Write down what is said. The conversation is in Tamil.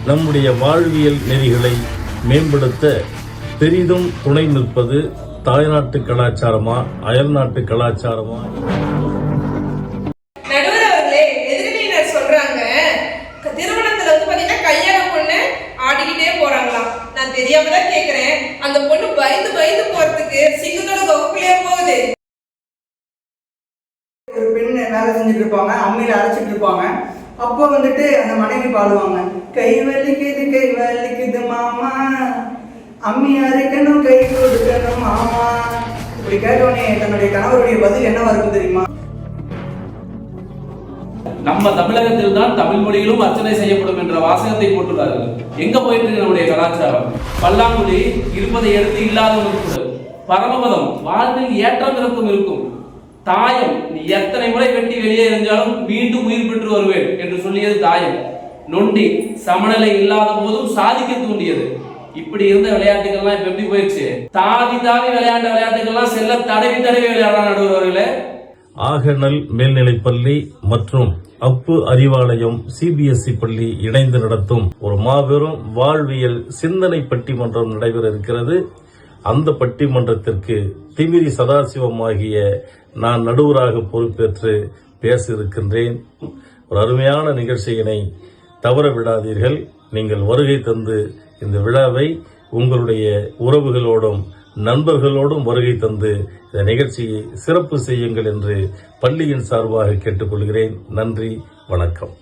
நம்முடைய வாழ்வியல் நெறிகளை மேம்படுத்த பெரிதும் துணை நிற்பது தாய்நாட்டு கலாச்சாரமா அயல்நாட்டு கலாச்சாரமா? நடுவர் அவர்களே, எதிரினர் சொல்றாங்க திருமணத்துல பாத்தீங்கன்னா கல்யாண பொண்ணு ஆடிக்கிட்டே போறாங்களாம். நான் தெரியாம தான் கேக்குறேன், அந்த பொண்ணு பயந்து பயந்து போறதுக்கு சிங்கத்தோட வகுப்புலயே போகுது. ஒரு பெண் வேலை செஞ்சுட்டு இருப்பாங்க, அம்மையில அரைச்சிட்டு இருப்பாங்க. அப்போ வந்துட்டு அந்த மனைவி பாடுவாங்க, கை வலிக்குது மாமா, அம்மி அரைக்கணும் கை கொடுக்கணும் மாமா. இப்படி கேட்டோடனே தன்னுடைய கணவருடைய பதில் என்னவா இருக்கும் தெரியுமா? நம்ம தமிழகத்தில் தான் தமிழ் மொழியிலும் அர்ச்சனை செய்யப்படும் என்ற வாசகத்தை போட்டுள்ளார்கள். எங்க போயிட்டு இருக்கு நம்முடைய கலாச்சாரம்? பல்லாங்குழி இருப்பதை எடுத்து இல்லாதவனுக்கு பரமபதம் வாழ்வில் ஏற்றம் இறக்கம் இருக்கும். தாயம் நீ எத்தனை முறை வெட்டி வெளியே இருந்தாலும் மீண்டும் உயிர் பெற்று வருவேன் என்று சொல்லியது தாயம். நொண்டி சமநிலை இல்லாத போதும் சாதிக்க தூண்டியது. இப்படி இருந்த விளையாட்டுகள்லாம் இப்ப எப்படி போயிடுச்சு? தாவி தாவி விளையாண்ட விளையாட்டுகள்லாம் செல்ல தடவி தடவி விளையாடுறான் நடுவர்களே. ஆகநல் மேல்நிலைப்பள்ளி மற்றும் அப்பு அறிவாலயம் சிபிஎஸ்இ பள்ளி இணைந்து நடத்தும் ஒரு மாபெரும் வாழ்வியல் சிந்தனை பட்டிமன்றம் நடைபெற இருக்கிறது. அந்த பட்டிமன்றத்திற்கு திமிரி சதாசிவம் ஆகிய நான் நடுவராக பொறுப்பேற்று பேச இருக்கின்றேன். ஒரு அருமையான நிகழ்ச்சியினை தவற விடாதீர்கள். நீங்கள் வருகை தந்து இந்த விழாவை உங்களுடைய உறவுகளோடும் நண்பர்களோடும் வருகை தந்து இந்த நிகழ்ச்சியை சிறப்பு செய்யுங்கள் என்று பள்ளியின் சார்பாக கேட்டுக்கொள்கிறேன். நன்றி, வணக்கம்.